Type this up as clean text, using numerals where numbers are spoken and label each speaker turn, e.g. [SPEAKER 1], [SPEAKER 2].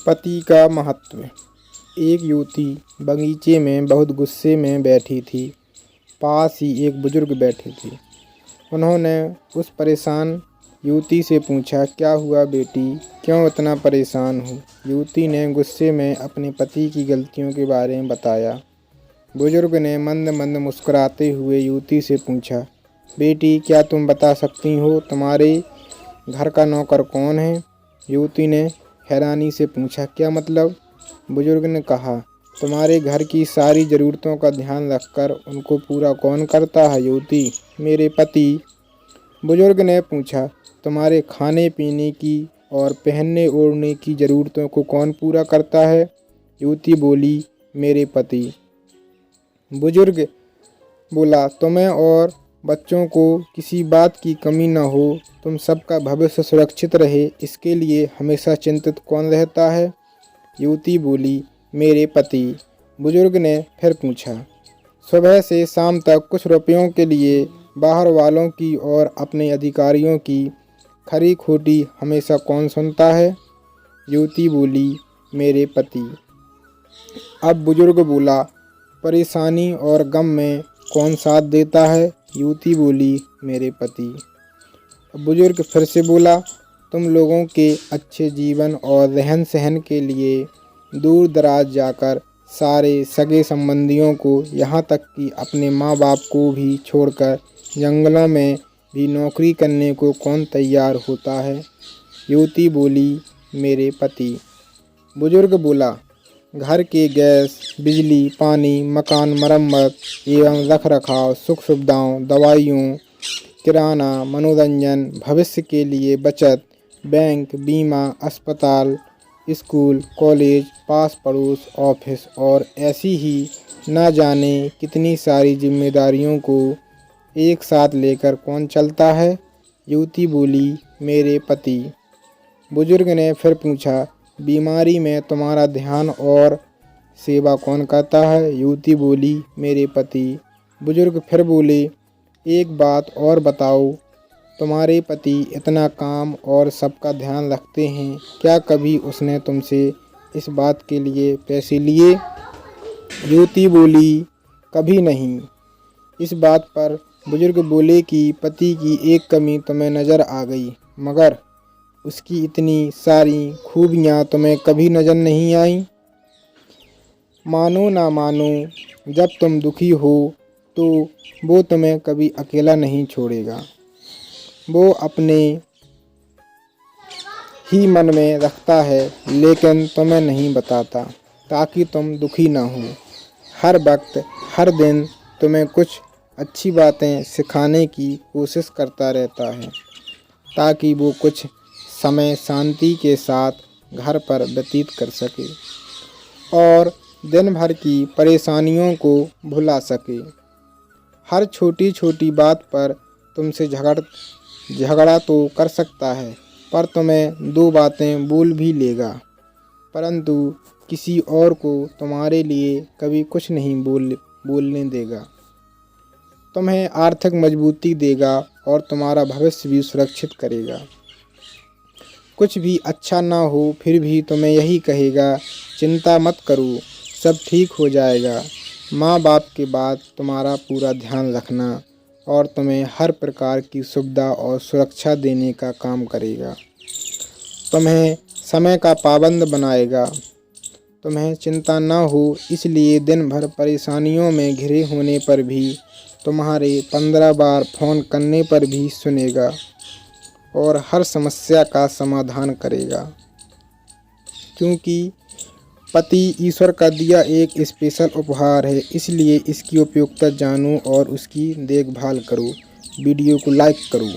[SPEAKER 1] पति का महत्व। एक युवती बगीचे में बहुत गुस्से में बैठी थी। पास ही एक बुजुर्ग बैठे थे। उन्होंने उस परेशान युवती से पूछा, क्या हुआ बेटी, क्यों इतना परेशान हो? युवती ने गुस्से में अपने पति की गलतियों के बारे में बताया। बुजुर्ग ने मंद मंद मुस्कुराते हुए युवती से पूछा, बेटी क्या तुम बता सकती हो तुम्हारे घर का नौकर कौन है? युवती ने हैरानी से पूछा, क्या मतलब? बुजुर्ग ने कहा, तुम्हारे घर की सारी ज़रूरतों का ध्यान रखकर उनको पूरा कौन करता है? युवती, मेरे पति। बुजुर्ग ने पूछा, तुम्हारे खाने पीने की और पहनने ओढ़ने की ज़रूरतों को कौन पूरा करता है? युवती बोली, मेरे पति। बुजुर्ग बोला, तुम्हें और बच्चों को किसी बात की कमी न हो, तुम सबका भविष्य सुरक्षित रहे, इसके लिए हमेशा चिंतित कौन रहता है? युवती बोली, मेरे पति। बुजुर्ग ने फिर पूछा, सुबह से शाम तक कुछ रुपयों के लिए बाहर वालों की और अपने अधिकारियों की खरी खोटी हमेशा कौन सुनता है? युवती बोली, मेरे पति। अब बुजुर्ग बोला, परेशानी और गम में कौन साथ देता है? युवती बोली, मेरे पति। अब बुजुर्ग फिर से बोला, तुम लोगों के अच्छे जीवन और रहन सहन के लिए दूर दराज जाकर सारे सगे संबंधियों को, यहाँ तक कि अपने माँ बाप को भी छोड़कर जंगलों में भी नौकरी करने को कौन तैयार होता है? युवती बोली, मेरे पति। बुजुर्ग बोला, घर के गैस, बिजली, पानी, मकान मरम्मत एवं रख रखाव, सुख सुविधाओं, दवाइयों, किराना, मनोरंजन, भविष्य के लिए बचत, बैंक, बीमा, अस्पताल, स्कूल, कॉलेज, पास पड़ोस, ऑफिस और ऐसी ही न जाने कितनी सारी जिम्मेदारियों को एक साथ लेकर कौन चलता है? युवती बोली, मेरे पति। बुजुर्ग ने फिर पूछा, बीमारी में तुम्हारा ध्यान और सेवा कौन करता है? युवती बोली, मेरे पति। बुजुर्ग फिर बोले, एक बात और बताओ, तुम्हारे पति इतना काम और सबका ध्यान रखते हैं, क्या कभी उसने तुमसे इस बात के लिए पैसे लिए? युवती बोली, कभी नहीं। इस बात पर बुजुर्ग बोले कि पति की एक कमी तुम्हें नज़र आ गई, मगर उसकी इतनी सारी खूबियाँ तुम्हें कभी नज़र नहीं आई। मानो ना मानो, जब तुम दुखी हो तो वो तुम्हें कभी अकेला नहीं छोड़ेगा। वो अपने ही मन में रखता है, लेकिन तुम्हें नहीं बताता, ताकि तुम दुखी ना हो। हर वक्त, हर दिन तुम्हें कुछ अच्छी बातें सिखाने की कोशिश करता रहता है, ताकि वो कुछ समय शांति के साथ घर पर व्यतीत कर सके और दिन भर की परेशानियों को भुला सके। हर छोटी छोटी बात पर तुमसे झगड़ा तो कर सकता है, पर तुम्हें दो बातें बोल भी लेगा, परंतु किसी और को तुम्हारे लिए कभी कुछ नहीं बोलने देगा। तुम्हें आर्थिक मजबूती देगा और तुम्हारा भविष्य भी सुरक्षित करेगा। कुछ भी अच्छा ना हो फिर भी तुम्हें यही कहेगा, चिंता मत करो, सब ठीक हो जाएगा। माँ बाप के बाद तुम्हारा पूरा ध्यान रखना और तुम्हें हर प्रकार की सुविधा और सुरक्षा देने का काम करेगा। तुम्हें समय का पाबंद बनाएगा। तुम्हें चिंता ना हो, इसलिए दिन भर परेशानियों में घिरे होने पर भी तुम्हारे 15 बार फ़ोन करने पर भी सुनेगा और हर समस्या का समाधान करेगा। क्योंकि पति ईश्वर का दिया एक स्पेशल उपहार है, इसलिए इसकी उपयोगिता जानो और उसकी देखभाल करो। वीडियो को लाइक करो।